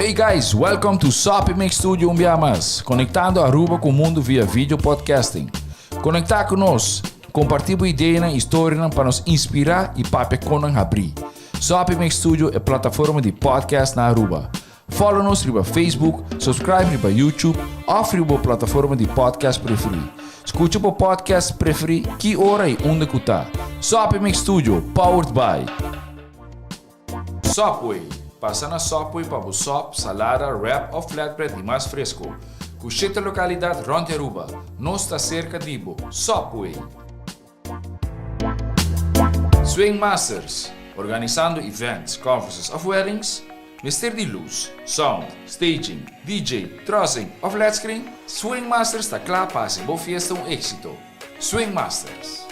Hey guys, welcome to Impact Studio Umbiamas, conectando Aruba com o mundo via vídeo podcasting. Conectar conosco, compartilhar ideias e histórias para nos inspirar e para conan abrir. Impact Studio é plataforma de podcast na Aruba. Follow-nos no Facebook, subscribe no YouTube ou na plataforma de podcast preferida. Escute o podcast preferido que hora e onde que está. Impact Studio, powered by Subway. Passa na Subway para o sop, salada, wrap ou flatbread e mais fresco. Cucheta localidade Ronde Aruba. Nós está cerca de Ibo. Subway. Swing Masters. Organizando events, conferences ou weddings. Mister de luz, sound, staging, DJ, trussing ou flatscreen. Swing Masters está claro para ser boa fiesta éxito. Swing Masters.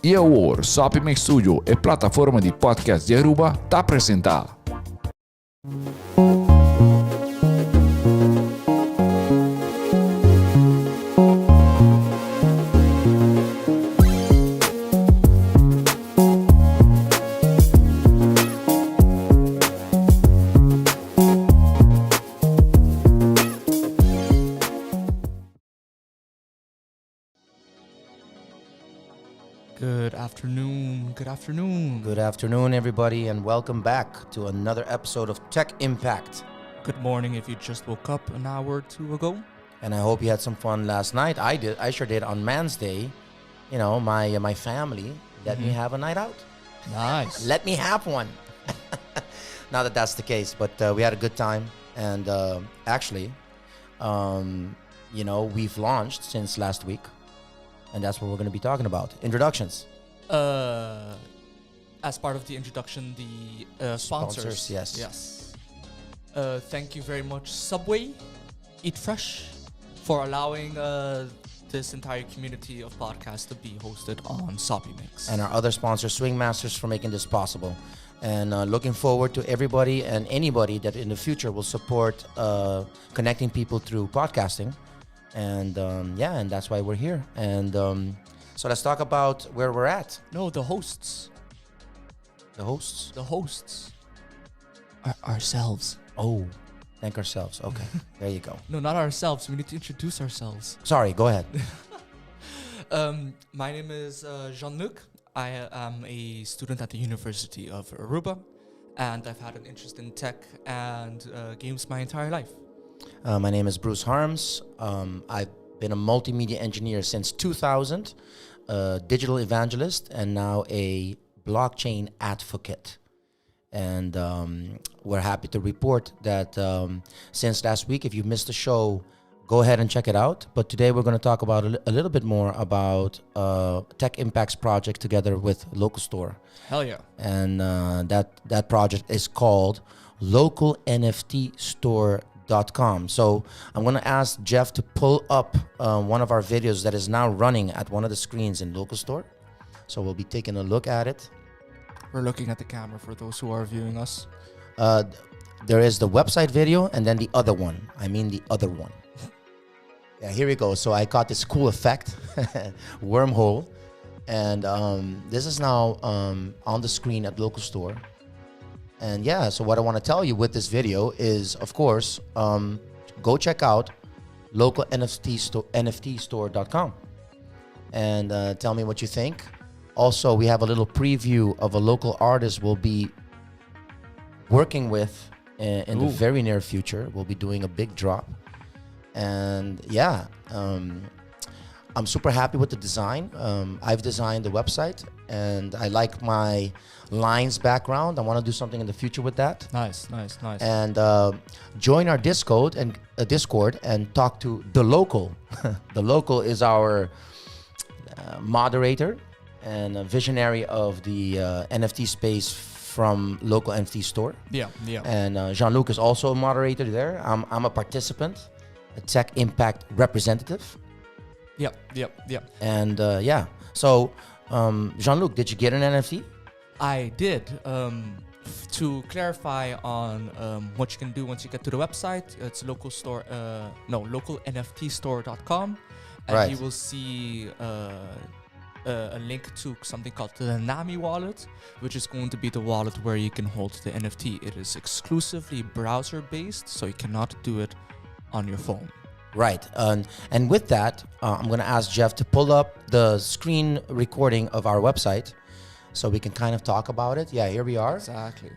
E agora, Impact Studio é plataforma de podcast de Aruba está apresentar. Good afternoon, everybody, and welcome back to another episode of Tech Impact. Good morning if you just woke up an hour or two ago. And I hope you had some fun last night. I did. I sure did. On Man's Day, you know, my family let me have a night out. Nice. Let me have one. Not that that's the case, but we had a good time. And actually, you know, we've launched since last week. And that's what we're going to be talking about. Introductions. As part of the introduction, the sponsors. Yes. Thank you very much, Subway, Eat Fresh, for allowing this entire community of podcasts to be hosted on Soppy Mix. And our other sponsor, Swing Masters, for making this possible. And looking forward to everybody and anybody that in the future will support connecting people through podcasting. And and that's why we're here. And so let's talk about where we're at. No, the hosts. The hosts? The hosts are ourselves. Oh, thank ourselves. Okay, there you go. No, not ourselves. We need to introduce ourselves. Sorry, go ahead. My name is Jean-Luc. I am a student at the University of Aruba, and I've had an interest in tech and games my entire life. My name is Bruce Harms. I've been a multimedia engineer since 2000, a digital evangelist, and now a blockchain advocate. And we're happy to report that since last week, if you missed the show, go ahead and check it out. But today we're going to talk about a little bit more about Tech Impact's project together with Local Store. Hell yeah. And that project is called Local NFT Store.com. So I'm going to ask Jeff to pull up one of our videos that is now running at one of the screens in Local Store. So we'll be taking a look at it. We're looking at the camera for those who are viewing us. There is the website video and then the other one. I mean the other one. Yeah, here we go. So I caught this cool effect, wormhole. And this is now on the screen at Local Store. And yeah, so what I want to tell you with this video is, of course, go check out localNFTstore.com and tell me what you think. Also, we have a little preview of a local artist we'll be working with in the very near future. We'll be doing a big drop. And yeah, I'm super happy with the design. I've designed the website and I like my lines background. I want to do something in the future with that. Nice. And join our Discord and talk to The Local. The Local is our moderator and a visionary of the NFT space from Local NFT Store. Yeah. And Jean-Luc is also a moderator there. I'm a participant, a Tech Impact representative. Yep. And so Jean-Luc, did you get an NFT? I did. To clarify on what you can do once you get to the website, it's localNFTstore.com, and right. you will see a link to something called the Nami wallet, which is going to be the wallet where you can hold the NFT. It is exclusively browser based, so you cannot do it on your phone. Right. And with that, I'm going to ask Jeff to pull up the screen recording of our website so we can kind of talk about it. Yeah, here we are. Exactly.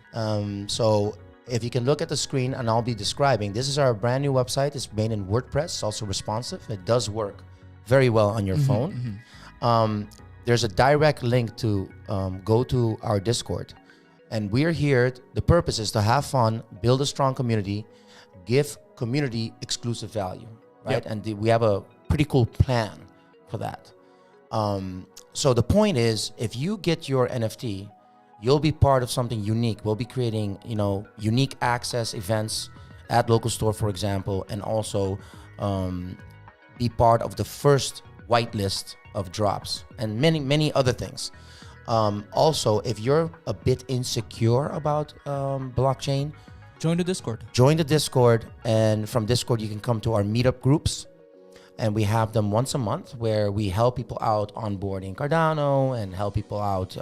So if you can look at the screen, and I'll be describing, this is our brand new website. It's made in WordPress. It's also responsive. It does work very well on your phone. There's a direct link to go to our Discord. And we're here. The purpose is to have fun, build a strong community, give community exclusive value, right? Yep. And we have a pretty cool plan for that. So the point is, if you get your NFT, you'll be part of something unique. We'll be creating, unique access events at local store, for example, and also be part of the first whitelist of drops and many other things. Also, if you're a bit insecure about blockchain, Join the Discord. join the Discord, and from Discord you can come to our meetup groups, and we have them once a month where we help people out onboarding Cardano and help people out,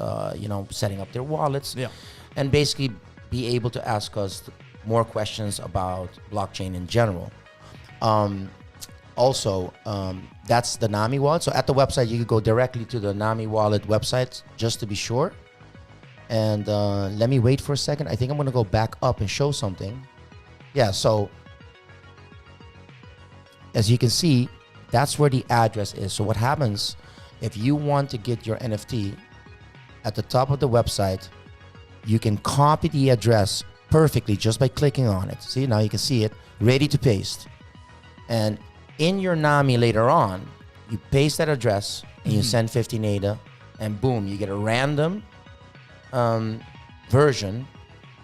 setting up their wallets, Yeah. and basically be able to ask us more questions about blockchain in general. Also, that's the Nami wallet. So at the website, you could go directly to the Nami wallet website just to be sure. And let me wait for a second. I think I'm going to go back up and show something. Yeah, so as you can see, that's where the address is. So what happens if you want to get your NFT at the top of the website, you can copy the address perfectly just by clicking on it. See, now you can see it, ready to paste. And in your Nami later on, you paste that address and you send 15 ADA, and boom, you get a random version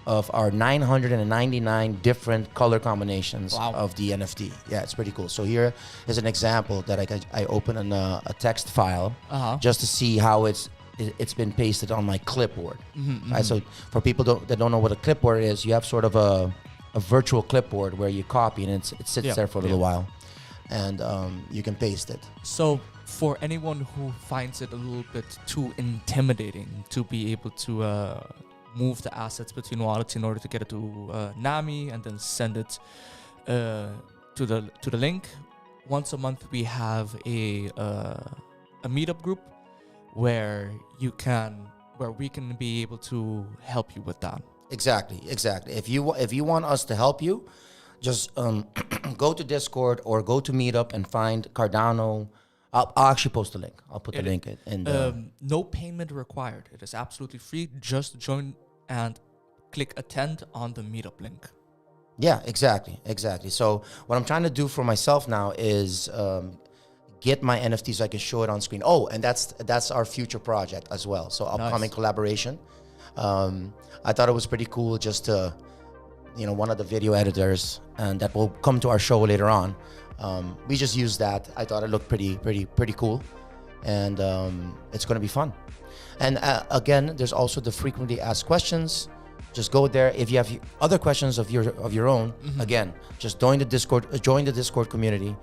of our 999 different color combinations of the NFT. Yeah, it's pretty cool. So here is an example that I open a text file just to see how it's been pasted on my clipboard. Right? So for people that don't know what a clipboard is, you have sort of a virtual clipboard where you copy and it sits there for a little while, and you can paste it. So for anyone who finds it a little bit too intimidating to be able to move the assets between wallets in order to get it to Nami and then send it to the link, once a month we have a meetup group where we can be able to help you with that. Exactly. If you want us to help you, just go to Discord or go to Meetup and find Cardano. I'll actually post the link. I'll put the link in. No payment required. It is absolutely free. Just join and click attend on the Meetup link. Yeah, exactly. So what I'm trying to do for myself now is get my NFT so I can show it on screen. Oh, and that's our future project as well. So upcoming collaboration. I thought it was pretty cool just to, one of the video editors, and that will come to our show later on. We just used that. I thought it looked pretty cool, and it's going to be fun. And again, there's also the frequently asked questions. Just go there. If you have other questions of your own, again, just join the Discord community,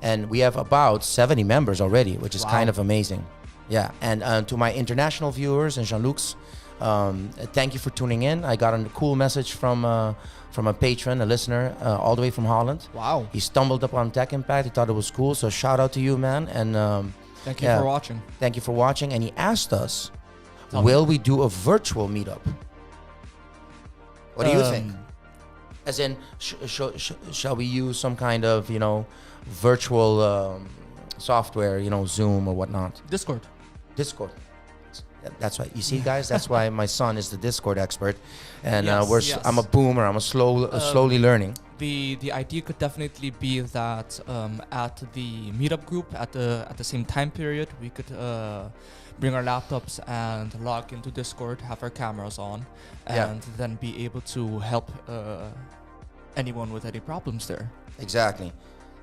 and we have about 70 members already, which is kind of amazing. Yeah, and to my international viewers and Jean-Luc's, thank you for tuning in. I got a cool message from a patron, a listener, all the way from Holland. Wow. He stumbled upon Tech Impact. He thought it was cool. So shout out to you, man. And thank you for watching. Thank you for watching. And he asked us, will we do a virtual meetup? What do you think? As in, shall we use some kind of, virtual software, Zoom or whatnot? Discord. That's right. You see, guys, that's why my son is the Discord expert, and Yes. I'm a boomer. I'm slowly learning. The idea could definitely be that at the meetup group at the same time period, we could bring our laptops and log into Discord, have our cameras on, and then be able to help anyone with any problems there. Exactly.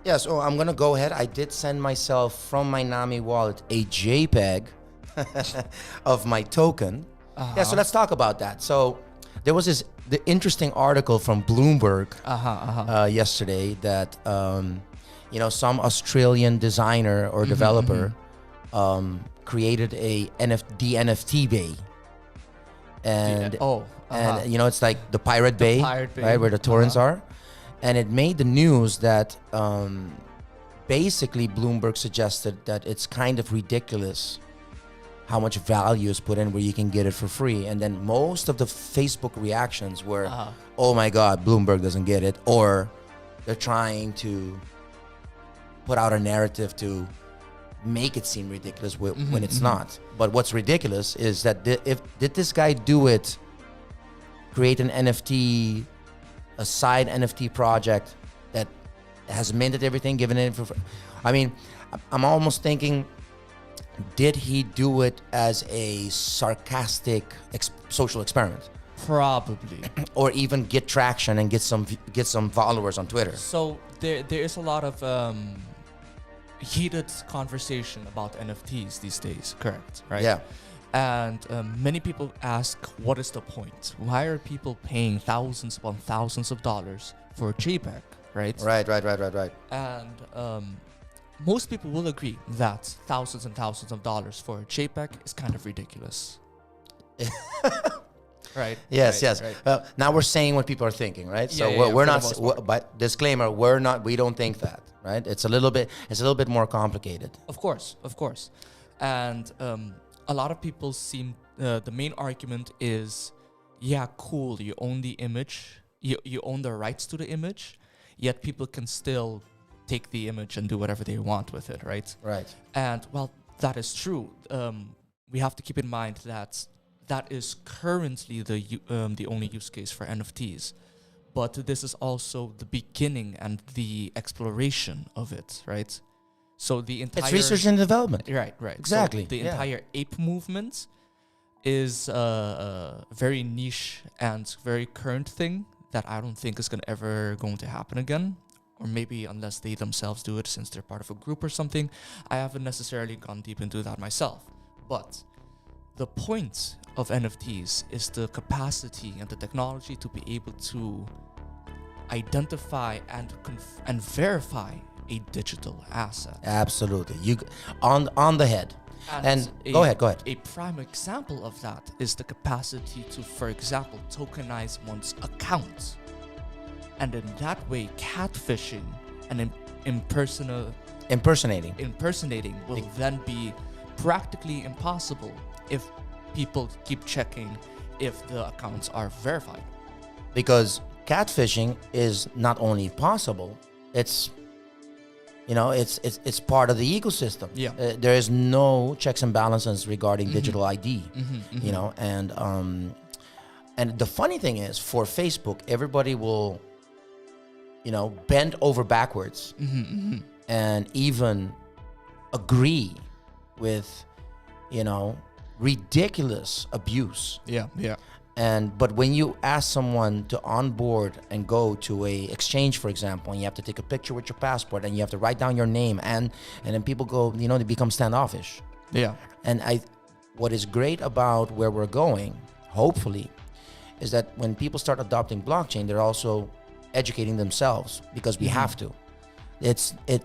Yeah, so I'm gonna go ahead. I did send myself from my Nami wallet a JPEG of my token. Yeah, so let's talk about that. So there was the interesting article from Bloomberg yesterday that some Australian designer or developer created a NFT Bay. And and you know, it's like the Pirate Bay, right, where the torrents are. And it made the news that basically Bloomberg suggested that it's kind of ridiculous how much value is put in where you can get it for free. And then most of the Facebook reactions were, oh my God, Bloomberg doesn't get it. Or they're trying to put out a narrative to make it seem ridiculous when it's not. But what's ridiculous is that did this guy do it, create an NFT, a side NFT project that has minted everything, given it for free? I mean, I'm almost thinking, did he do it as a sarcastic social experiment? Probably. Or even get traction and get some followers on Twitter? So there is a lot of heated conversation about NFTs these days, correct? Right? Yeah. And many people ask, what is the point? Why are people paying thousands upon thousands of dollars for a JPEG, right? Right. And most people will agree that thousands and thousands of dollars for a JPEG is kind of ridiculous. Right? Yes. Right. Now we're saying what people are thinking, right? So Yeah, we're not. But disclaimer: we don't think that, right? It's a little bit more complicated. Of course. And a lot of people seem, the main argument is, yeah, cool, you own the image, you own the rights to the image, yet people can still take the image and do whatever they want with it, right? Right. And well, that is true. We have to keep in mind that that is currently the only use case for NFTs. But this is also the beginning and the exploration of it, right? So the entire... It's research and development. Right. Exactly. So the entire ape movement is a very niche and very current thing that I don't think is ever going to happen again. Or maybe unless they themselves do it since they're part of a group or something. I haven't necessarily gone deep into that myself. But the point of NFTs is the capacity and the technology to be able to identify and verify a digital asset. Absolutely. You on the head. And go ahead. A prime example of that is the capacity to, for example, tokenize one's account. And in that way, catfishing and impersonating will then be practically impossible if people keep checking if the accounts are verified. Because catfishing is not only possible, it's part of the ecosystem. Yeah. There is no checks and balances regarding digital ID. You know, and the funny thing is, for Facebook, everybody will, bend over backwards and even agree with, ridiculous abuse. Yeah. But when you ask someone to onboard and go to a exchange, for example, and you have to take a picture with your passport and you have to write down your name, and then people go, they become standoffish. Yeah. And what is great about where we're going, hopefully, is that when people start adopting blockchain, they're also educating themselves, because we have to.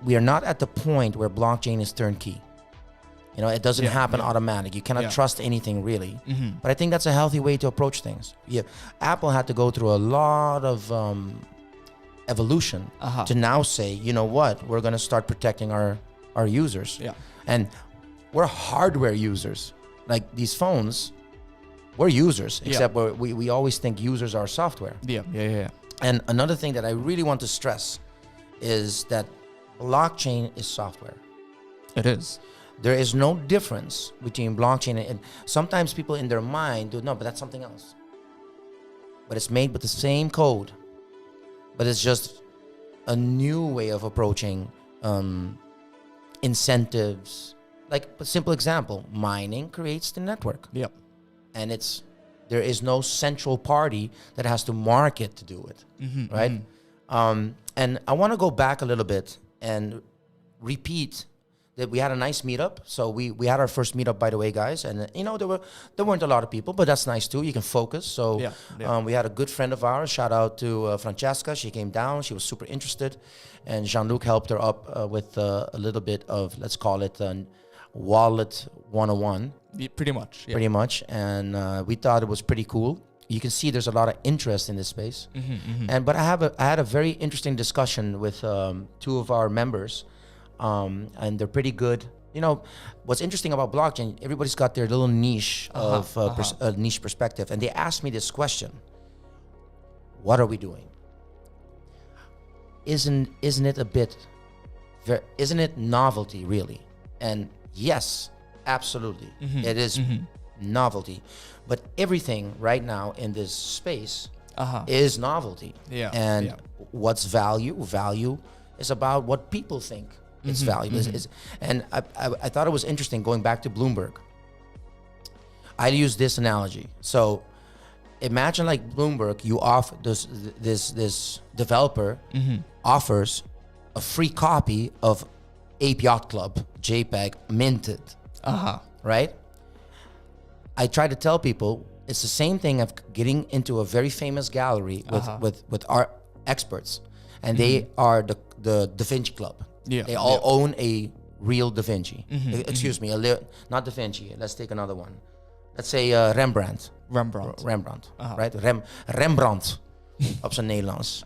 We are not at the point where blockchain is turnkey. It doesn't happen automatic. You cannot trust anything really. But I think that's a healthy way to approach things. Yeah, Apple had to go through a lot of evolution to now say, you know what, we're going to start protecting our users. Yeah. And we're hardware users. Like these phones, we're users, except we always think users are software. Yeah. And another thing that I really want to stress is that blockchain is software. It is. There is no difference between blockchain and sometimes people in their mind do, no, but that's something else. But it's made with the same code. But it's just a new way of approaching incentives. Like a simple example, mining creates the network. Yep. And there is no central party that has to market to do it, right? And I want to go back a little bit and repeat that we had a nice meetup. So we had our first meetup, by the way, guys. And there weren't a lot of people, but that's nice too. You can focus. So we had a good friend of ours. Shout out to Francesca. She came down. She was super interested, and Jean-Luc helped her up with a little bit of, let's call it, wallet 101. Pretty much. Yeah. Pretty much, and we thought it was pretty cool. You can see there's a lot of interest in this space, but I had a very interesting discussion with two of our members, and they're pretty good. You know, what's interesting about blockchain? Everybody's got their little niche of niche perspective, and they asked me this question: what are we doing? Isn't it a bit? Isn't it novelty really? And yes. Absolutely. It is novelty. But everything right now in this space is novelty. Yeah. And what's value? Value is about what people think it's value. And I thought it was interesting going back to Bloomberg. I use this analogy. So imagine like Bloomberg, you offer this developer offers a free copy of Ape Yacht Club JPEG minted. Right? I try to tell people it's the same thing of getting into a very famous gallery with art experts, and they are the Da Vinci Club. Yeah, they all own a real Da Vinci. Excuse me, not Da Vinci. Let's take another one. Let's say Rembrandt. Right? Rembrandt op zijn Nederlands.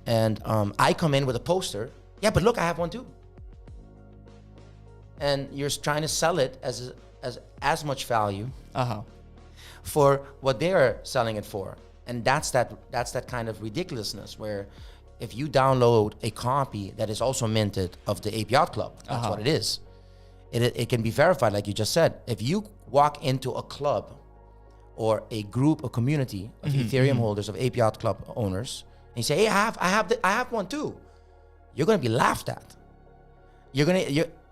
And I come in with a poster. Yeah, but look, I have one too. And you're trying to sell it as much value for what they're selling it for, and that's that kind of ridiculousness where if you download a copy that is also minted of the Ape Yacht Club, that's what it is. It can be verified, like you just said. If you walk into a club or a group, a community of Ethereum holders, of Ape Yacht Club owners, and you say, "Hey, I have one too," you're going to be laughed at.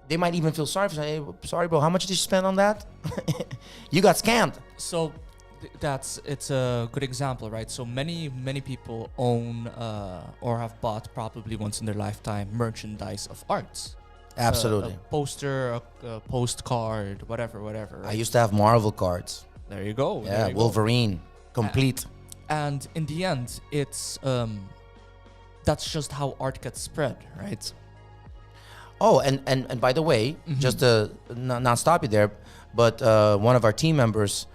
They might even feel sorry for saying, "Hey, sorry, bro, how much did you spend on that?" You got scammed. So it's a good example, right? So many people own or have bought probably once in their lifetime merchandise of arts. Absolutely. A poster, a postcard, whatever. Right? I used to have Marvel cards. There you go. Yeah, Wolverine, complete. And in the end, it's that's just how art gets spread, right? Oh, and by the way, just to not stop you there, but one of our team members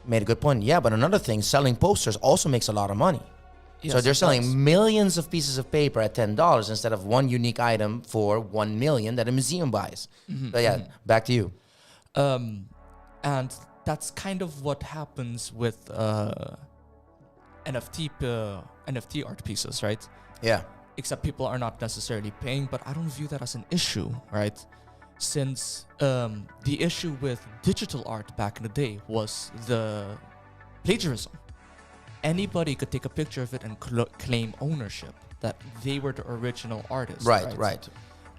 made a good point. Yeah, but another thing, selling posters also makes a lot of money. Yes, so they're selling millions of pieces of paper at $10 instead of one unique item for 1 million that a museum buys. But yeah, back to you. And that's kind of what happens with NFT art pieces, right? Yeah. Except people are not necessarily paying, but I don't view that as an issue, right? Since the issue with digital art back in the day was the plagiarism. Anybody could take a picture of it and claim ownership, that they were the original artist. Right.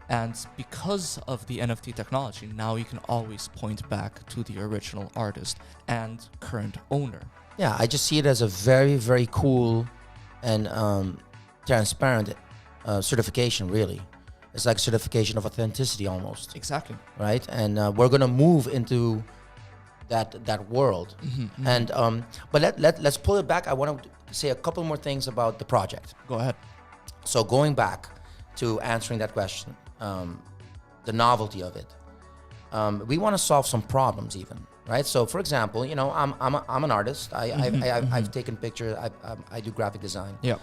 And because of the NFT technology, now you can always point back to the original artist and current owner. Yeah, I just see it as a very, very cool and transparent certification, really. It's like certification of authenticity almost. Exactly. Right? And we're going to move into that world. And but let's pull it back. I want to say a couple more things about the project. Go ahead. So going back to answering that question, the novelty of it. We want to solve some problems even, right? So for example, you know, I'm an artist. I've taken pictures. I do graphic design. Yeah.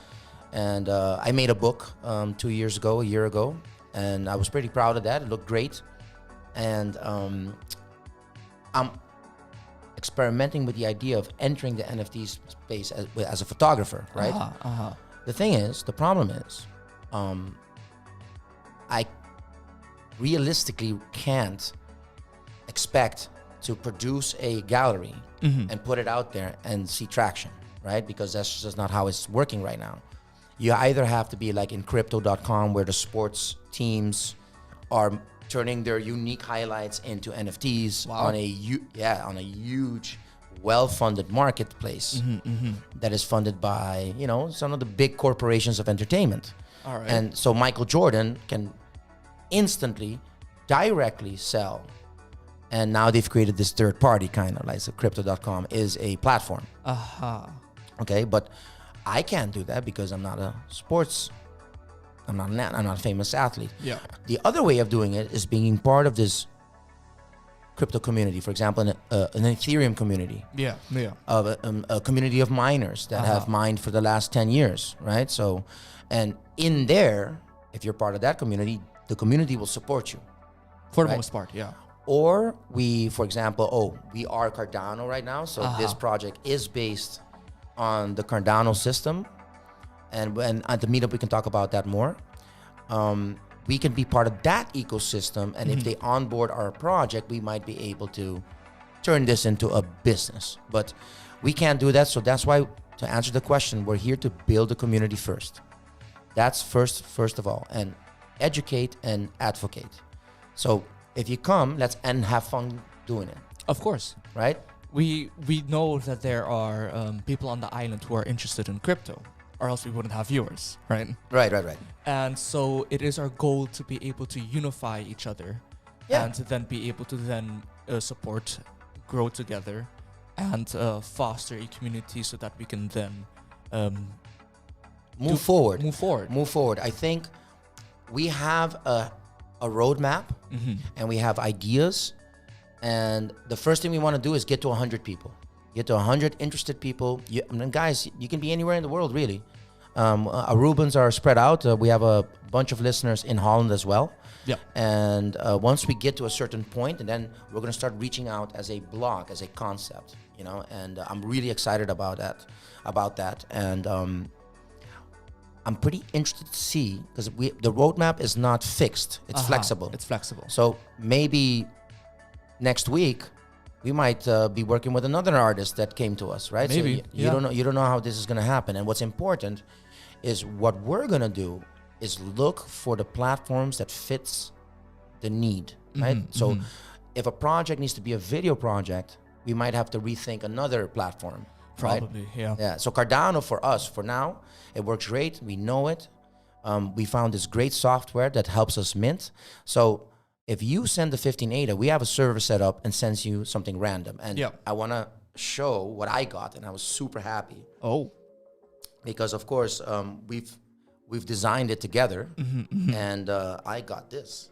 And I made a book a year ago, and I was pretty proud of that. It looked great. And I'm experimenting with the idea of entering the NFT space as a photographer, right? The problem is, I realistically can't expect to produce a gallery and put it out there and see traction, right? Because that's just not how it's working right now. You either have to be like in crypto.com, where the sports teams are turning their unique highlights into NFTs. Wow. on a huge, well-funded marketplace that is funded by, you know, some of the big corporations of entertainment. All right. And so Michael Jordan can instantly, directly sell. And now they've created this third party kind of like, so crypto.com is a platform. Okay, but I can't do that because I'm not a famous athlete. Yeah. The other way of doing it is being part of this crypto community, for example, an Ethereum community, Yeah. a community of miners that have mined for the last 10 years, right? So, and in there, if you're part of that community, the community will support you. For the Right. most part, yeah. Or we, for example, we are Cardano right now, so this project is based on the Cardano system, and when at the meetup we can talk about that more. We can be part of that ecosystem, and if they onboard our project, we might be able to turn this into a business. But we can't do that, so that's why, to answer the question, we're here to build a community first. That's first of all, and educate and advocate. So if you come, let's and have fun doing it, Of course. right? We know that there are people on the island who are interested in crypto, or else we wouldn't have viewers, right? Right. And so it is our goal to be able to unify each other, Yeah. and to then be able to then support, grow together, and foster a community so that we can then Move forward. Move forward. I think we have a roadmap, and we have ideas, and the first thing we want to do is get to 100 people. Get to 100 interested people. Guys, you can be anywhere in the world, really. Arubans are spread out. We have a bunch of listeners in Holland as well. Yeah. And once we get to a certain point, and then we're going to start reaching out as a blog, as a concept, and I'm really excited about that. And I'm pretty interested to see, because the roadmap is not fixed. It's flexible. It's flexible. So maybe next week we might be working with another artist that came to us, right? Maybe, So you don't know. You don't know how this is going to happen. And what's important is what we're going to do is look for the platforms that fits the need, right? So if a project needs to be a video project, we might have to rethink another platform. Right? Probably, yeah. Yeah. So Cardano for us, for now, it works great. We know it. We found this great software that helps us mint. So if you send the 15 ADA, we have a server set up and sends you something random. And I want to show what I got, and I was super happy. Oh. Because of course we've designed it together, and I got this.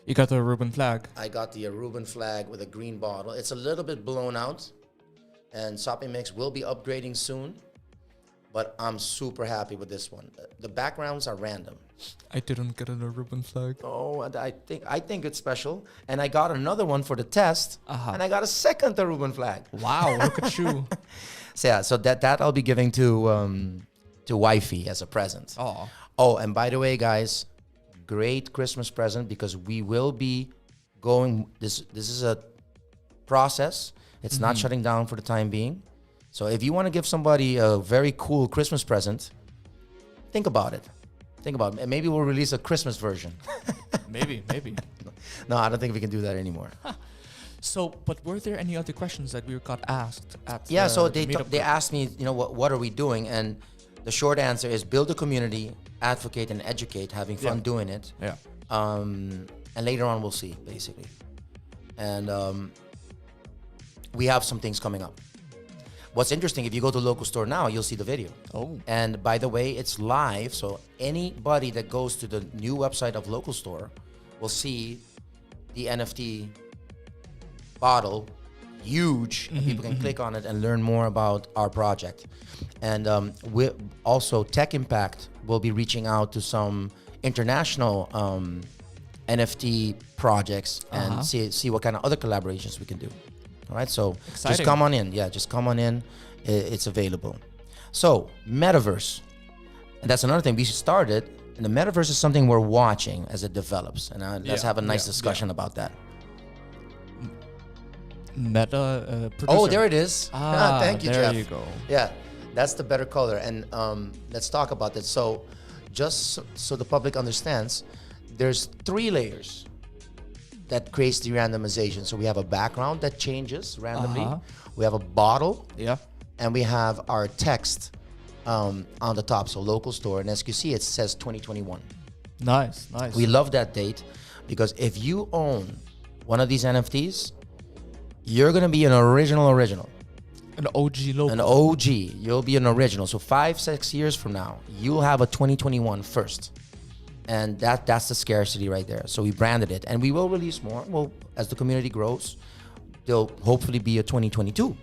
You got the Aruban flag. I got the Aruban flag with a green bottle. It's a little bit blown out, and Soppy Mix will be upgrading soon, but I'm super happy with this one. The backgrounds are random. I didn't get an Aruban flag. Oh, and I think it's special. And I got another one for the test, and I got a second Aruban flag. Wow, look at you. So yeah, so that I'll be giving to wifey as a present. Oh, and by the way, guys, great Christmas present, because we will be going. This is a process. It's not shutting down for the time being. So if you want to give somebody a very cool Christmas present, think about it. And maybe we'll release a Christmas version. Maybe. No, I don't think we can do that anymore. So, but were there any other questions that we got asked at So the they meetup? asked me, what are we doing? And the short answer is build a community, advocate and educate, having fun doing it. Yeah. And later on we'll see, basically. And we have some things coming up. What's interesting, if you go to Local Store now, you'll see the video. Oh. And by the way, it's live, so anybody that goes to the new website of Local Store will see the NFT bottle, huge, and people can click on it and learn more about our project. And we also, Tech Impact will be reaching out to some international NFT projects and see what kind of other collaborations we can do. All right, so Exciting. just come on in. Yeah, just come on in. It's available. So, Metaverse. And that's another thing we started. And the Metaverse is something we're watching as it develops. And let's have a nice discussion about that. Meta producer. Oh, there it is. Thank you, there Jeff. you go. Yeah, that's the better color. And let's talk about this. So, just so the public understands, there's 3 layers that creates the randomization. So we have a background that changes randomly. We have a bottle. Yeah. And we have our text on the top. So Local Store. And as you see, it says 2021. Nice. We love that date, because if you own one of these NFTs, you're going to be an original. An OG logo. An OG. You'll be an original. So 5-6 years from now, you'll have a 2021 first. And that's the scarcity right there. So we branded it, and we will release more. Well, as the community grows, there'll hopefully be a 2022,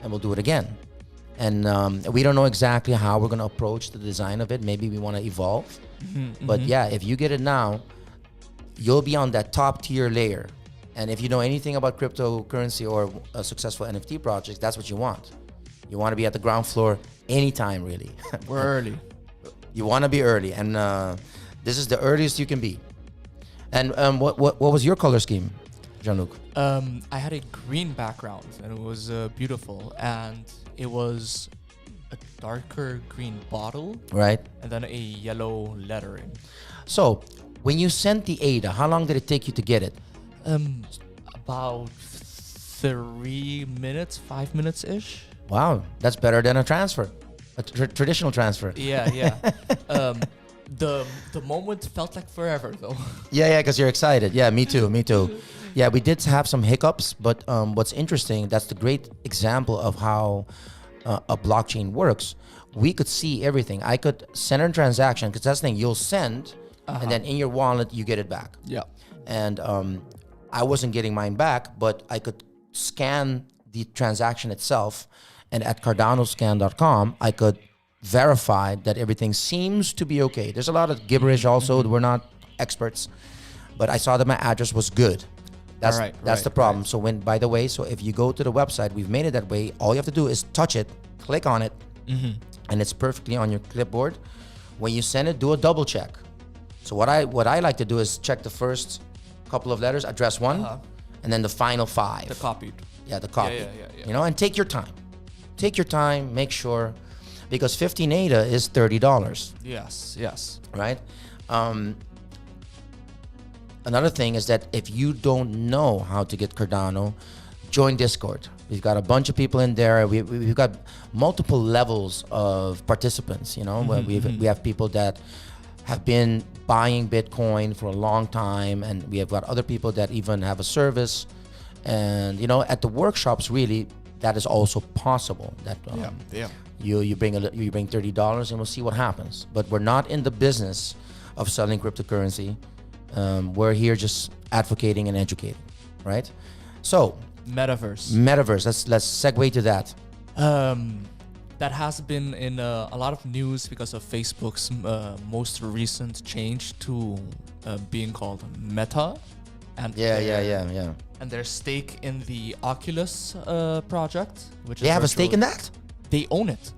and we'll do it again. And we don't know exactly how we're going to approach the design of it. Maybe we want to evolve. But yeah, if you get it now, you'll be on that top tier layer. And if you know anything about cryptocurrency or a successful NFT projects, that's what you want. You want to be at the ground floor anytime, really. We're early. You want to be early, and this is the earliest you can be. And what was your color scheme, Jean-Luc? I had a green background, and it was beautiful, and it was a darker green bottle, Right. and then a yellow lettering. So when you sent the ADA, how long did it take you to get it? About 3 minutes, 5 minutes ish. Wow, that's better than a transfer, a traditional transfer. Yeah. The moment felt like forever though. Yeah, because you're excited. Yeah, me too. Yeah, we did have some hiccups, but what's interesting, that's the great example of how a blockchain works. We could see everything. I could send a transaction, because that's the thing, you'll send, and then in your wallet, you get it back. Yeah. And I wasn't getting mine back, but I could scan the transaction itself, and at cardanoscan.com, I could verify that everything seems to be okay. There's a lot of gibberish also. We're not experts, but I saw that my address was good. That's the problem. So by the way, if you go to the website, we've made it that way. All you have to do is touch it, click on it, and it's perfectly on your clipboard. When you send it, do a double check. So what I like to do is check the first couple of letters, address one, and then the final 5. The copied. Yeah, the copy. Yeah. You know, and take your time. Take your time, make sure, because 15 ADA is $30. Yes. Right? Another thing is that if you don't know how to get Cardano, join Discord. We've got a bunch of people in there. We've got multiple levels of participants. You know, we have people that have been buying Bitcoin for a long time, and we have got other people that even have a service. And you know, at the workshops, really, that is also possible. That you bring $30 and we'll see what happens. But we're not in the business of selling cryptocurrency. We're here just advocating and educating, right? So Metaverse. Let's segue to that. That has been in a lot of news because of Facebook's most recent change to being called Meta. And and their stake in the Oculus project, which they have a stake in that. They own it.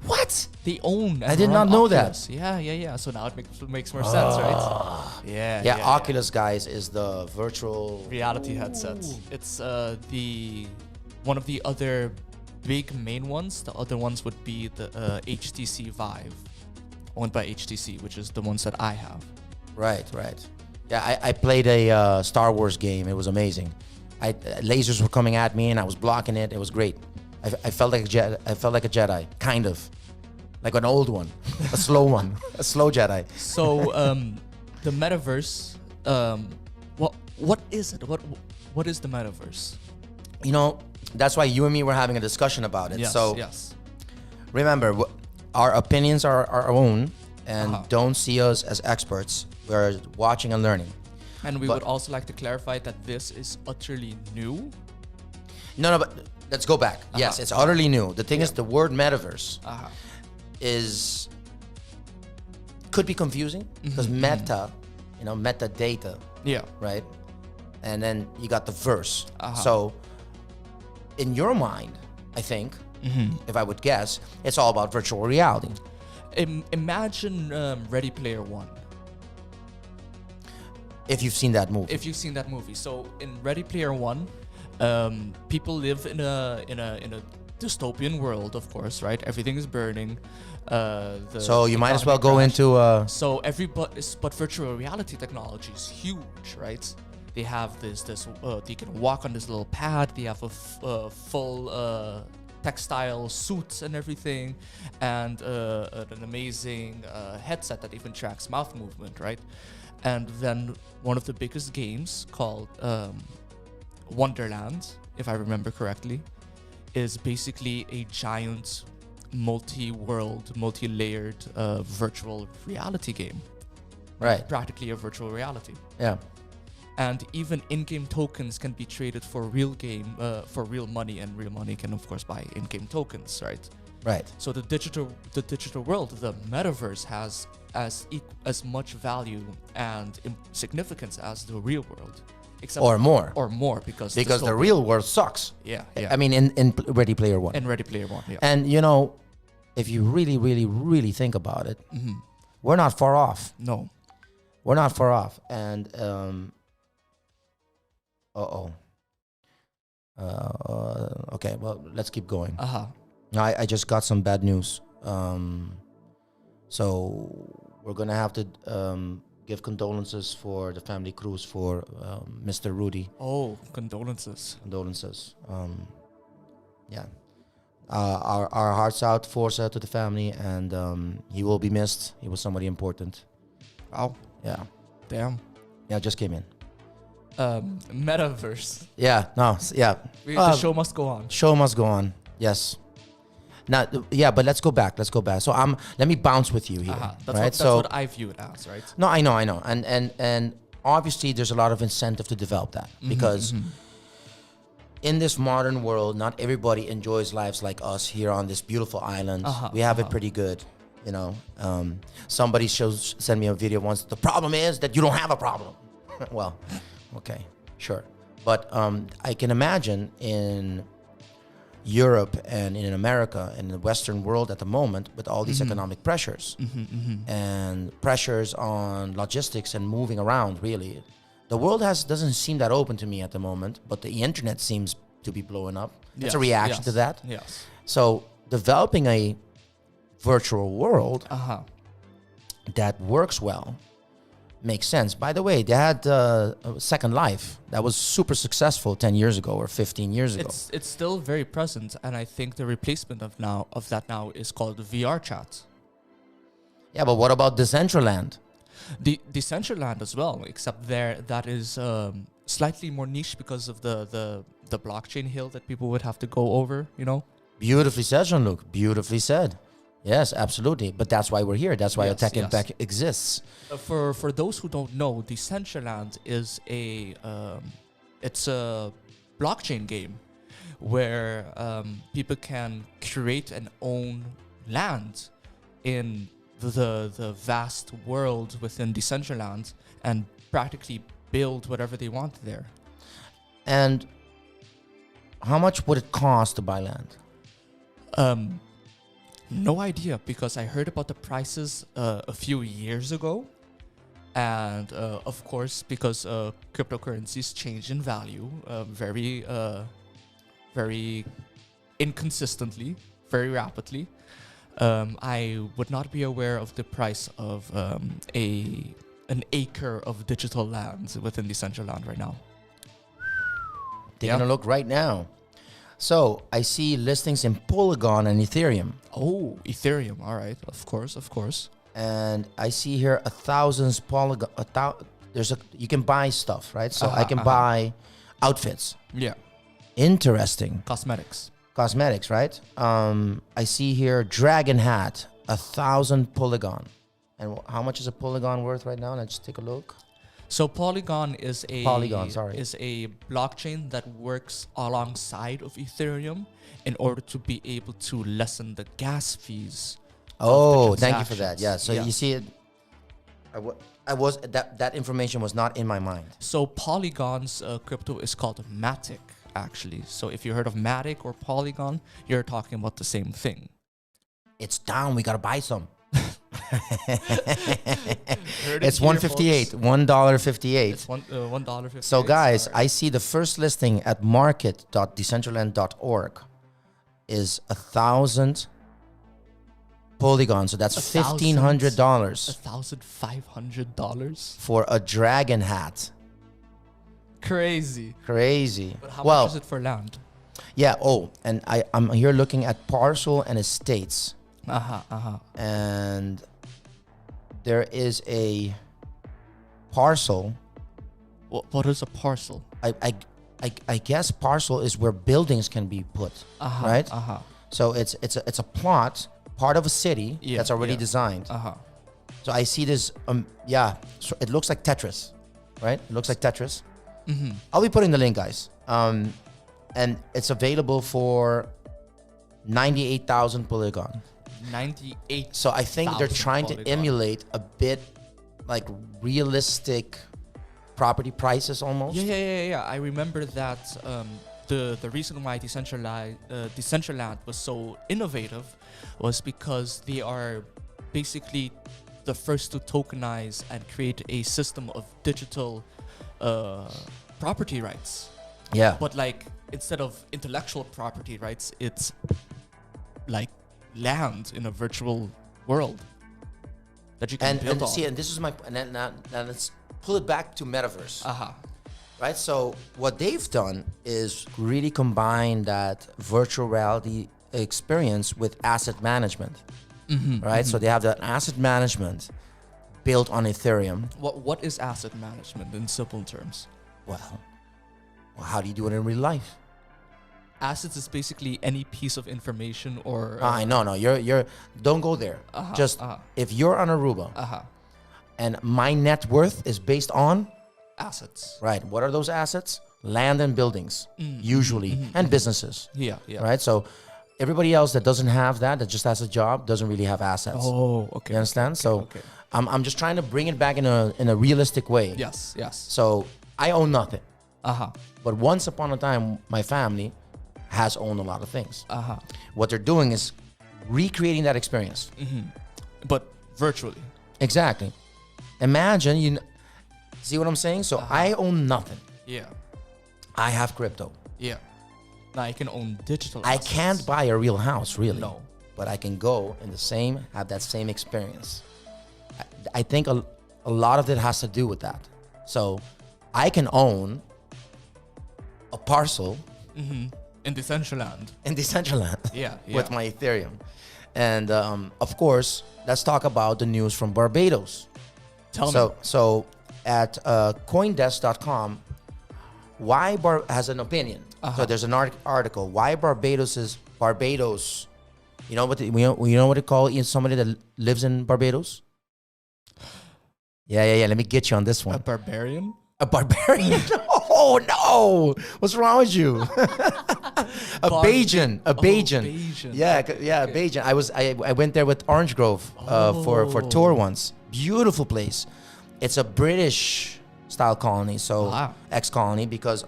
What? They own. I did not know Oculus. that. Yeah. So now it makes more sense, right? Yeah. Oculus, guys, is the virtual reality headset. It's one of the other big main ones. The other ones would be the HTC Vive, owned by HTC, which is the ones that I have. Right. Yeah, I played a Star Wars game. It was amazing. Lasers were coming at me, and I was blocking it. It was great. I felt like a Jedi, kind of, like an old one, a slow one, a slow Jedi. So the Metaverse. What is it? What is the Metaverse? You know, that's why you and me were having a discussion about it. Yes. Remember, our opinions are our own, and don't see us as experts. We're watching and learning. And we would also like to clarify that this is utterly new. No, but let's go back. Yes, it's utterly new. The thing is, the word metaverse could be confusing because meta, metadata. Yeah. Right? And then you got the verse. So in your mind, I think, if I would guess, it's all about virtual reality. Imagine Ready Player One. If you've seen that movie. So in Ready Player One, people live in a dystopian world, of course, right? Everything is burning. So you might as well go into. But virtual reality technology is huge, right? They have this. They can walk on this little pad. They have a full textile suit and everything, and an amazing headset that even tracks mouth movement, right? And then one of the biggest games called Wonderland, if I remember correctly, is basically a giant multi-world, multi-layered virtual reality game. Right. practically a virtual reality. Yeah. And even in-game tokens can be traded for for real money, and real money can of course buy in-game tokens, right? Right. So the digital world, the metaverse, has as much value and significance as the real world, except Or more. or more because The real world sucks. yeah, yeah. I mean, in Ready Player One. in Ready Player One, yeah. And if you really, really, really think about it, we're not far off. No. We're not far off. And okay, well, let's keep going. I just got some bad news. So we're gonna have to give condolences for the family cruise for Mr. Rudy. Oh, condolences. Condolences. Yeah. Our hearts out, force out to the family, and he will be missed. He was somebody important. Wow. Yeah. Damn. Yeah, just came in. Metaverse. Yeah. No. Yeah. The show must go on. Show must go on. Yes. Now, yeah, but let's go back. So let me bounce with you here. That's what I view it as, right? No, I know. And obviously there's a lot of incentive to develop that because in this modern world, not everybody enjoys lives like us here on this beautiful island. We have it pretty good, Somebody sent me a video once. The problem is that you don't have a problem. Well, okay, sure. But I can imagine in Europe and in America and in the Western world at the moment with all these economic pressures and pressures on logistics and moving around, really. The world doesn't seem that open to me at the moment, but the internet seems to be blowing up. It's a reaction to that. Yes. So developing a virtual world that works well makes sense. By the way, they had Second Life that was super successful 10 years ago or 15 years ago. It's still very present, and I think the replacement of that now is called VR chat. Yeah, but what about Decentraland? The Decentraland as well, except that is slightly more niche because of the blockchain hill that people would have to go over, Beautifully said, Jean-Luc. Beautifully said. Yes, absolutely. But that's why we're here. That's why Tech Impact exists. For those who don't know, Decentraland is it's a blockchain game where people can create and own land in the vast world within Decentraland and practically build whatever they want there. And how much would it cost to buy land? No idea, because I heard about the prices a few years ago. And of course, because cryptocurrencies change in value very inconsistently, very rapidly. I would not be aware of the price of an acre of digital land within Decentraland right now. Taking a look right now. So I see listings in Polygon and Ethereum. Oh, Ethereum. All right. Of course. And I see here 1,000 Polygon. You can buy stuff, right? So I can buy outfits. Yeah. Interesting. Cosmetics, right? I see here Dragon Hat, 1,000 Polygon. And how much is a Polygon worth right now? Let's take a look. So Polygon is a blockchain that works alongside of Ethereum in order to be able to lessen the gas fees. Oh, thank you for that. Yeah. So you see it. That information was not in my mind. So Polygon's crypto is called Matic, actually. So if you heard of Matic or Polygon, you're talking about the same thing. It's down. We gotta buy some. It's $1.58. $1.58. It's $1.58. So guys, I see the first listing at market.decentraland.org is 1,000 Polygon. So that's $1,500. $1,500 for a dragon hat. Crazy. But how much is it for land? Yeah. Oh, and I'm here looking at Parcel and Estates. And there is a parcel. What is a parcel? I guess parcel is where buildings can be put, right? So it's a plot, part of a city that's already designed. So I see this, so it looks like Tetris, right? It looks like Tetris. I'll be putting the link, guys. And it's available for 98,000 polygon. 98. So I think they're trying polygon. to emulate a bit like realistic property prices almost. Yeah. I remember that the reason why Decentraland was so innovative was because they are basically the first to tokenize and create a system of digital property rights. Yeah. But like instead of intellectual property rights, it's like land in a virtual world that you can build on. See, and this is my and then now let's pull it back to Metaverse. Right? So what they've done is really combine that virtual reality experience with asset management. Right? So they have the asset management built on Ethereum. What is asset management in simple terms? Well, how do you do it in real life? Assets is basically any piece of information or No, you're don't go there. If you're on Aruba and my net worth is based on assets. Right. What are those assets? Land and buildings, usually, and businesses. Yeah. Right. So everybody else that doesn't have that just has a job, doesn't really have assets. Oh, okay. You understand? Okay. I'm just trying to bring it back in a realistic way. Yes. So I own nothing. Uh-huh. But once upon a time, my family has owned a lot of things. Uh-huh. What they're doing is recreating that experience. Mm-hmm. But virtually. Exactly. Imagine, see what I'm saying? So I own nothing. Yeah. I have crypto. Yeah. Now I can own digital I assets. can't buy a real house, really. No. But I can go in have that same experience. I think a lot of it has to do with that. So I can own a parcel in Decentraland. Yeah. with my Ethereum. And of course, let's talk about the news from Barbados. Tell me. So at coindesk.com, why has an opinion. So there's an article. Why Barbados. You know what they call somebody that lives in Barbados? Yeah. Let me get you on this one. A barbarian? A barbarian? Oh no! What's wrong with you? A Bajan. A Bajan. Bajan. Yeah, a Bajan. I went there with Orange Grove for tour once. Beautiful place. It's a British style colony, so ex-colony, because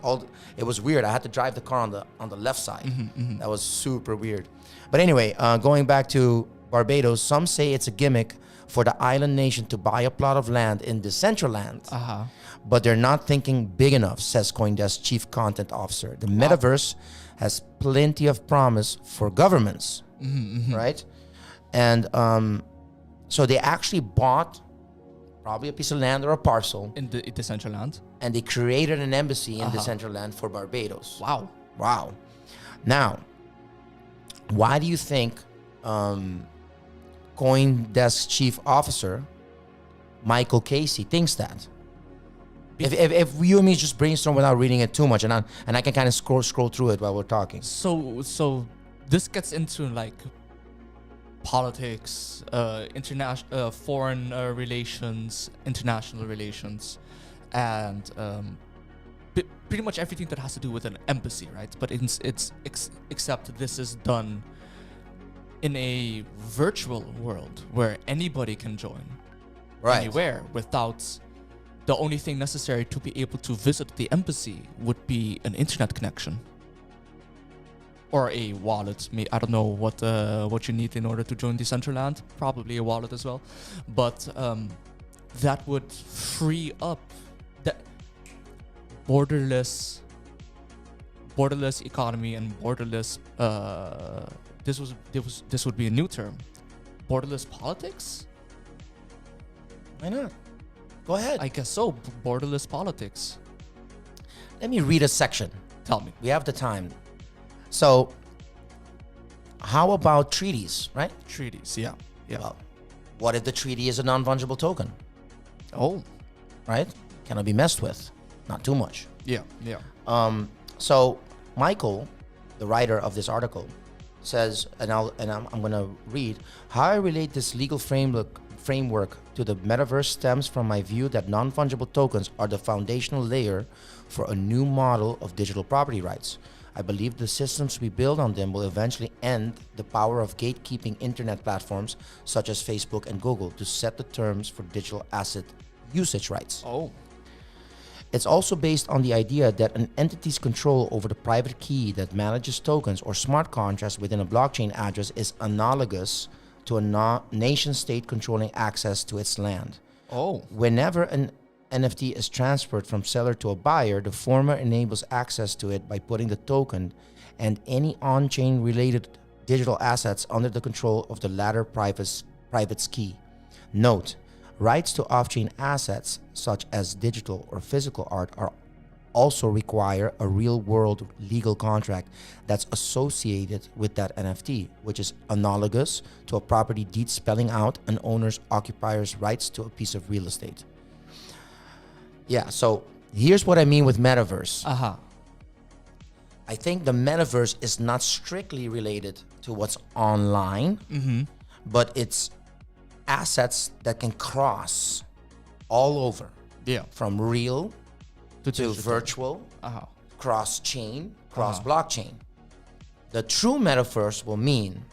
it was weird. I had to drive the car on the left side. That was super weird. But anyway, going back to Barbados, some say it's a gimmick for the island nation to buy a plot of land in Decentraland. But they're not thinking big enough, says CoinDesk chief content officer. The metaverse has plenty of promise for governments, right? And so they actually bought probably a piece of land or a parcel In Decentraland? and they created an embassy in Decentraland for Barbados. Wow. Now, why do you think CoinDesk chief officer Michael Casey thinks that? If you and me just brainstorm without reading it too much, and I can kind of scroll through it while we're talking. So this gets into like politics, international, foreign relations, international relations, and pretty much everything that has to do with an embassy, right? But except this is done in a virtual world where anybody can join anywhere without. The only thing necessary to be able to visit the embassy would be an internet connection or a wallet. I don't know what you need in order to join Decentraland. Probably a wallet as well, but that would free up that borderless economy and borderless. This would be a new term. Borderless politics. Why not? Go ahead. I guess so. Borderless politics. Let me read a section. Tell me. We have the time. So, how about treaties, right? Treaties, yeah. Well, what if the treaty is a non-fungible token? Oh. Right? Cannot be messed with. Not too much. Yeah. So, Michael, the writer of this article, says, and I'm going to read, how I relate this legal framework framework to the metaverse stems from my view that non-fungible tokens are the foundational layer for a new model of digital property rights. I believe the systems we build on them will eventually end the power of gatekeeping internet platforms such as Facebook and Google to set the terms for digital asset usage rights. Oh. It's also based on the idea that an entity's control over the private key that manages tokens or smart contracts within a blockchain address is analogous to a nation state controlling access to its land. Oh. Whenever an NFT is transferred from seller to a buyer, the former enables access to it by putting the token and any on-chain related digital assets under the control of the latter private's key. Note, rights to off-chain assets, such as digital or physical art, also require a real-world legal contract that's associated with that NFT, which is analogous to a property deed spelling out an owner's occupier's rights to a piece of real estate. Yeah, so here's what I mean with metaverse. I think the metaverse is not strictly related to what's online, but it's assets that can cross all over. Yeah. From real to virtual, cross-chain, cross-blockchain. The true metaverse will mean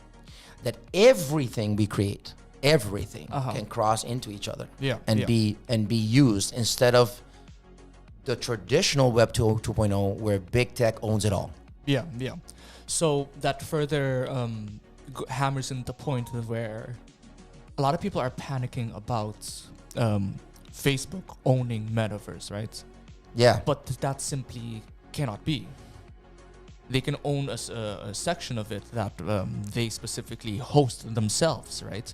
that everything we create, can cross into each other and be used instead of the traditional Web 2.0 where big tech owns it all. Yeah. So that further hammers in the point of where a lot of people are panicking about Facebook owning Metaverse, right? Yeah. But that simply cannot be. They can own a section of it that they specifically host themselves, right?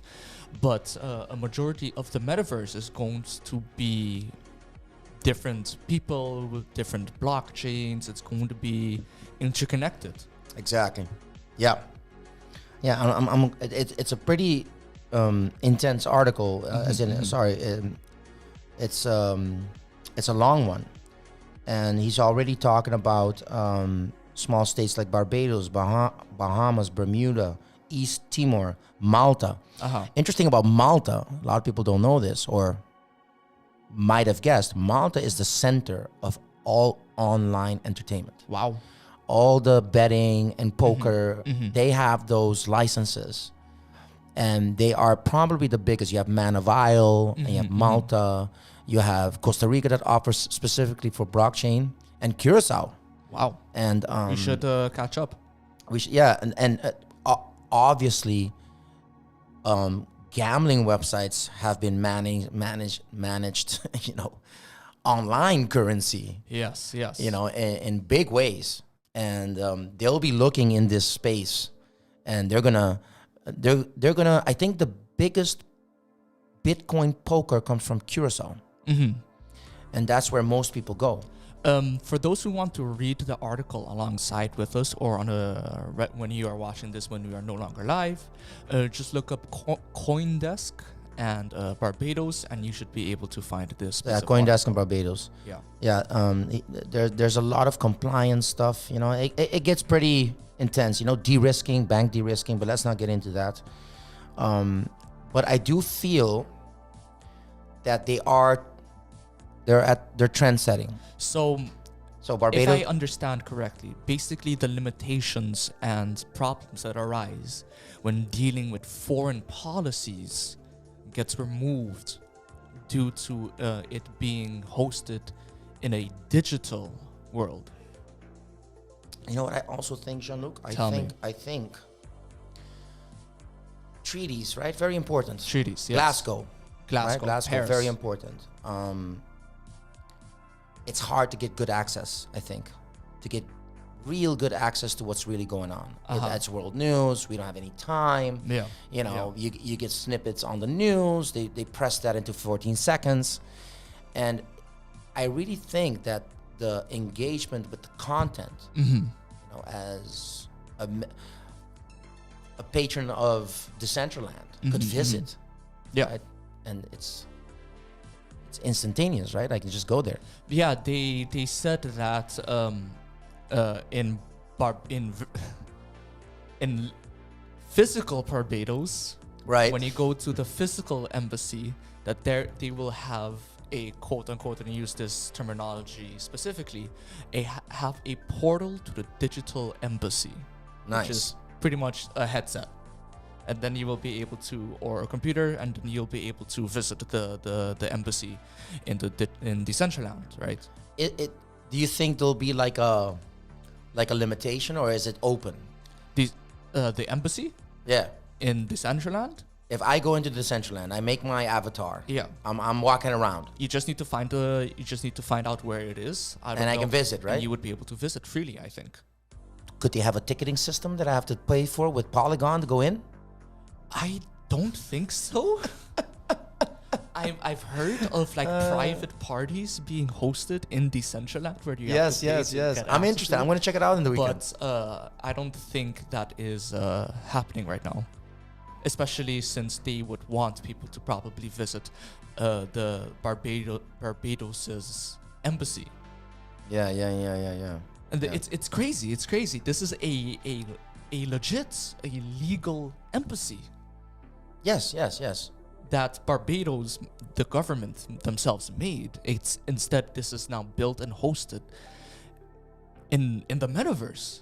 But a majority of the Metaverse is going to be different people with different blockchains. It's going to be interconnected. Exactly. Yeah. It's a pretty intense article. It's a long one, and he's already talking about small states like Barbados, Bahamas, Bermuda, East Timor, Malta. Interesting about Malta, a lot of people don't know this or might have guessed, Malta is the center of all online entertainment. Wow. All the betting and poker, they have those licenses. And they are probably the biggest. You have Man of Isle, and you have Malta, you have Costa Rica that offers specifically for blockchain, and Curacao. Wow. And we should catch up. We should, yeah, and obviously, gambling websites have been managed, online currency. Yes. In big ways, and they'll be looking in this space, and they're gonna. I think the biggest Bitcoin poker comes from Curacao. And that's where most people go. For those who want to read the article alongside with us or on when you are watching this when we are no longer live, just look up CoinDesk and Barbados, and you should be able to find this. Yeah, CoinDesk and Barbados. Yeah. There's a lot of compliance stuff. It gets pretty intense. De-risking, bank de-risking, but let's not get into that. But I do feel that they're trend setting. So Barbados, if I understand correctly, basically the limitations and problems that arise when dealing with foreign policies gets removed due to it being hosted in a digital world. You know what I also think, Jean-Luc? I think treaties, right? Very important. Treaties, yes. Glasgow, right? Paris. Very important. It's hard to get good access, I think, to get real good access to what's really going on. That's world news. We don't have any time. Yeah. You get snippets on the news. They press that into 14 seconds. And I really think that the engagement with the content, as a patron of Decentraland could visit, right? And it's instantaneous, right? I can just go there. Yeah, they said that in physical Barbados, Right. When you go to the physical embassy, that there they will have a quote unquote, and use this terminology specifically, have a portal to the digital embassy, Nice. which is pretty much a headset, and then you will be able to, or a computer, and then you'll be able to visit the embassy in Decentraland, right? Do you think there'll be like a limitation, or is it open? The embassy Yeah. in Decentraland. If I go into Decentraland, I make my avatar. Yeah. I'm walking around. You just need to find out where it is. I can visit, right? And you would be able to visit freely, I think. Could they have a ticketing system that I have to pay for with Polygon to go in? I don't think so. I've heard of like private parties being hosted in Decentraland where you have to pay to get I'm access interested. to I'm it. going to check it out in the weekend. But I don't think that is happening right now, especially since they would want people to probably visit the Barbados's embassy. Yeah. And it's crazy. It's crazy. This is a legal embassy Yes. that Barbados, the government themselves, made. It's instead this is now built and hosted in the metaverse,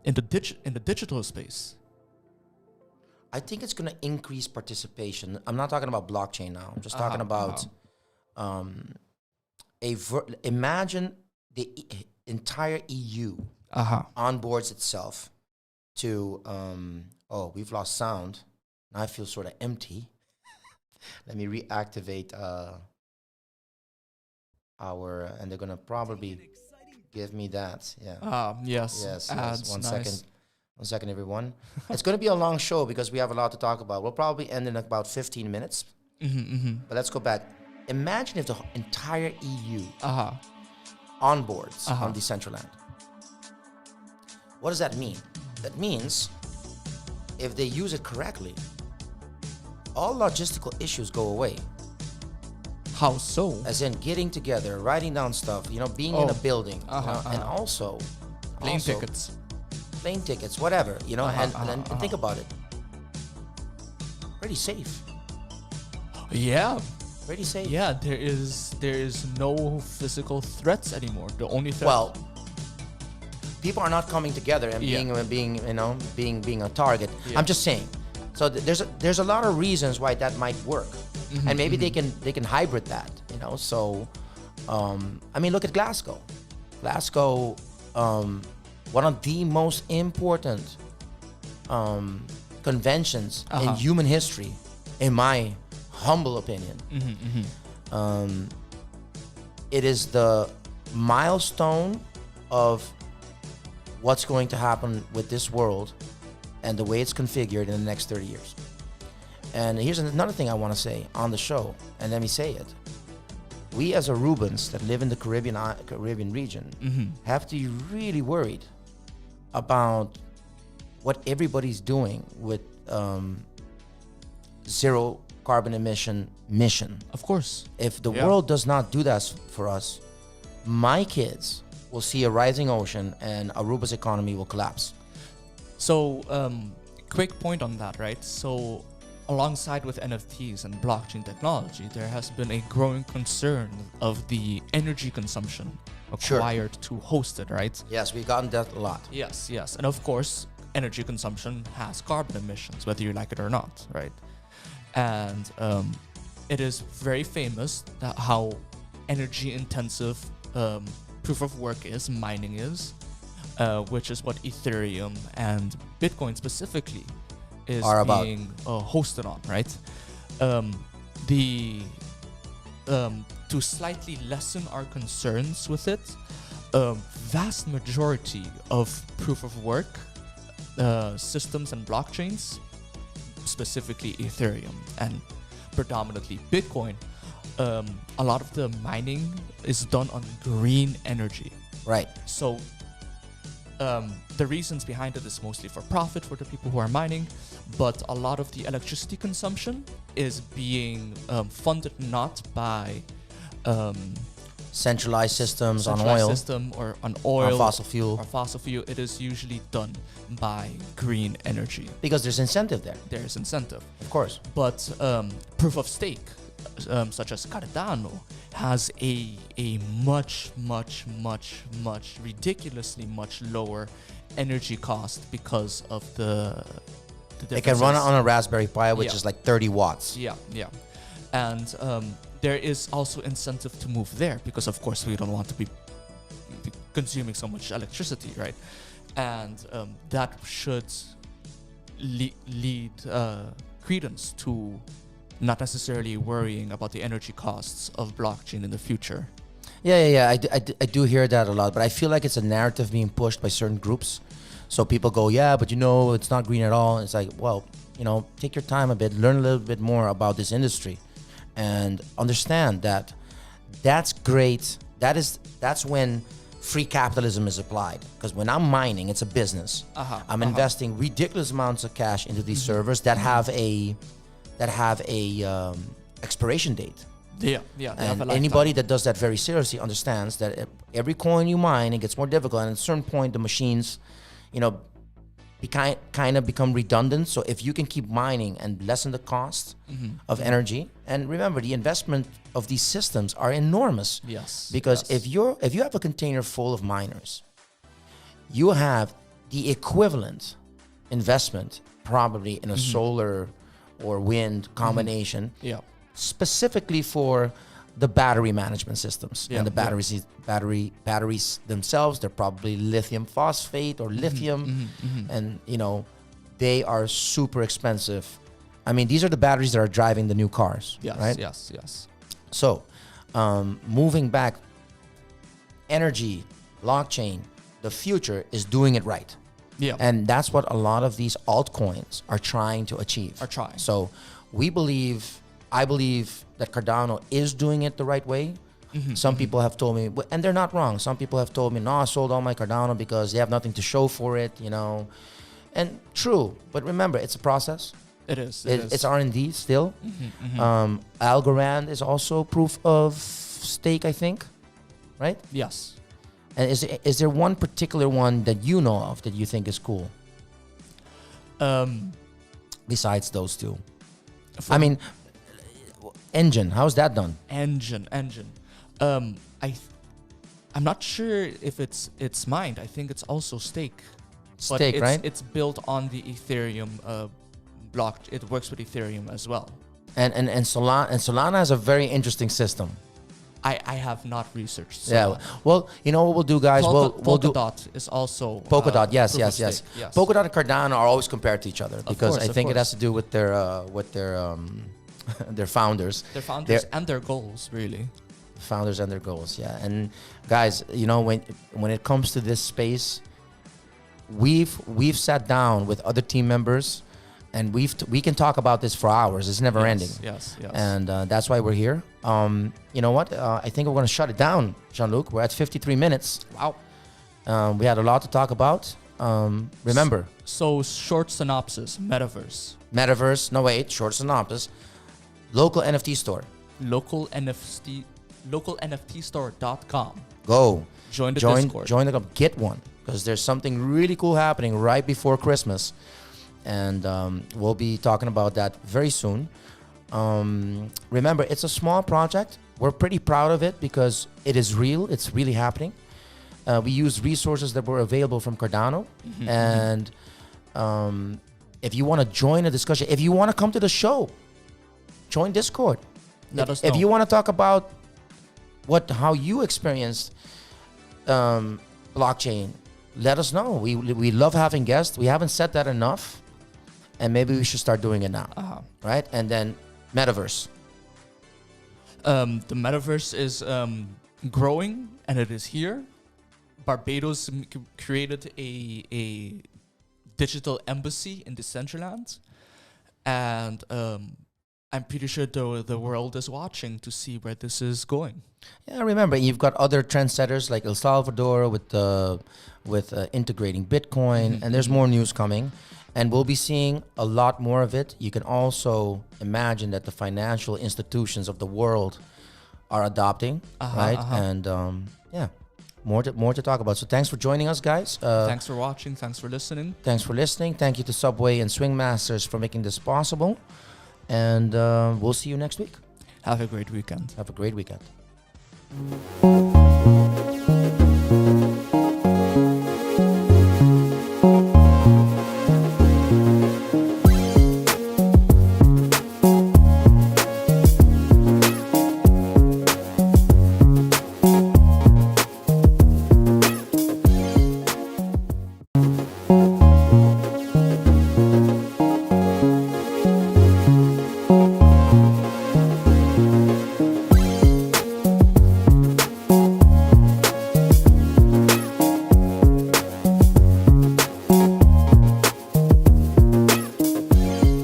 in the digital space. I think it's going to increase participation. I'm not talking about blockchain now. I'm just talking about imagine the entire EU onboards itself to we've lost sound. Now I feel sort of empty. Let me reactivate and they're gonna probably give me that. Yeah. Yes. Ads, One nice. second, everyone. It's gonna be a long show because we have a lot to talk about. We'll probably end in about 15 minutes. But let's go back. Imagine if the entire EU onboards on Decentraland. What does that mean? That means if they use it correctly, all logistical issues go away. How so? As in getting together, writing down stuff, being in a building, and also Plane tickets. Plane tickets, whatever, and think about it. Pretty safe. Yeah. Pretty safe. Yeah, there is no physical threats anymore. The only threat. Well, people are not coming together and being a target. Yeah. I'm just saying. So there's a lot of reasons why that might work, and maybe they can hybrid that. So look at Glasgow. Glasgow, one of the most important conventions in human history, in my humble opinion. It is the milestone of what's going to happen with this world and the way it's configured in the next 30 years. And here's another thing I want to say on the show, and let me say it. We as Arubans that live in the Caribbean region have to be really worried about what everybody's doing with zero carbon emission mission. Of course. If the world does not do that for us, my kids will see a rising ocean and Aruba's economy will collapse. So, quick point on that, right? So, alongside with NFTs and blockchain technology, there has been a growing concern of the energy consumption required to host it, right? Yes, we've gotten that a lot. Yes. And of course, energy consumption has carbon emissions, whether you like it or not, right? And it is very famous that how energy intensive proof of work is, mining is, which is what Ethereum and Bitcoin specifically is being hosted on, right? To slightly lessen our concerns with it, vast majority of proof of work systems and blockchains, specifically Ethereum and predominantly Bitcoin, a lot of the mining is done on green energy. Right. So the reasons behind it is mostly for profit for the people who are mining, but a lot of the electricity consumption is being funded not by centralized systems on centralized oil, system or on oil on fossil fuel, or fossil fuel, it is usually done by green energy. because there's incentive there, There is incentive. of course. But proof of stake, such as Cardano, has a much ridiculously much lower energy cost because of the It can run on a Raspberry Pi, which Yeah. is like 30 watts. Yeah, and there is also incentive to move there because, of course, we don't want to be consuming so much electricity, right? And that should lead credence to not necessarily worrying about the energy costs of blockchain in the future. Yeah. I do hear that a lot, but I feel like it's a narrative being pushed by certain groups. So people go, yeah, but it's not green at all. It's like, well, take your time a bit, learn a little bit more about this industry, and understand that that's great. That's when free capitalism is applied. Because when I'm mining, it's a business. I'm investing ridiculous amounts of cash into these servers that have a expiration date. Yeah. And anybody that does that very seriously understands that every coin you mine, it gets more difficult. And at a certain point, the machines, kind of become redundant. So if you can keep mining and lessen the cost of energy, and remember, the investment of these systems are enormous. Yes. Because if you have a container full of miners, you have the equivalent investment probably in a solar or wind combination. Yeah. Specifically for the battery management systems. Yeah, And the batteries themselves, they're probably lithium phosphate or lithium. And, they are super expensive. I mean, these are the batteries that are driving the new cars, Yes, right? yes. So, moving back, energy, blockchain, the future is doing it right. Yeah. And that's what a lot of these altcoins are trying to achieve. So I believe that Cardano is doing it the right way. Some people have told me, and they're not wrong. Some people have told me, no, I sold all my Cardano because they have nothing to show for it, And true, but remember, it's a process. It is. It's R&D still. Algorand is also proof of stake, I think, right? Yes. And is there one particular one that you know of that you think is cool? Besides those two, I mean, Engine. How's that done? Engine. I'm not sure if it's mined. I think it's also stake. Stake, right? It's built on the Ethereum block. It works with Ethereum as well. And Solana has a very interesting system. I have not researched. Yeah. Well, you know what we'll do, guys? We'll do Polkadot is also Polkadot. Yes. Yes. Polkadot and Cardano are always compared to each other because I think it has to do with their their founders. Their founders and their goals, really. Founders and their goals, yeah. And guys, when it comes to this space, we've sat down with other team members, and we can talk about this for hours. It's never ending. Yes. And that's why we're here. You know what? I think we're going to shut it down, Jean-Luc. We're at 53 minutes. Wow. We had a lot to talk about. Remember. So short synopsis: Metaverse. No, wait. Short synopsis. Local NFT store. Local NFTstore.com. Go. Join the Discord. Join the club. Get one, because there's something really cool happening right before Christmas. And we'll be talking about that very soon. Remember, it's a small project. We're pretty proud of it because it is real. It's really happening. We use resources that were available from Cardano. And if you want to join a discussion, if you want to come to the show, join Discord. Let us know. If you want to talk about how you experienced blockchain, let us know. We love having guests. We haven't said that enough. And maybe we should start doing it now, right? And then Metaverse. The Metaverse is growing, and it is here. Barbados created a digital embassy in Decentraland, and I'm pretty sure the world is watching to see where this is going. Yeah, remember, you've got other trendsetters like El Salvador with integrating Bitcoin, and there's more news coming. And we'll be seeing a lot more of it. You can also imagine that the financial institutions of the world are adopting, right? And yeah, more to talk about. So thanks for joining us, guys. Thanks for watching. Thanks for listening. Thanks for listening. Thank you to Subway and Swing Masters for making this possible. And we'll see you next week. Have a great weekend. Have a great weekend.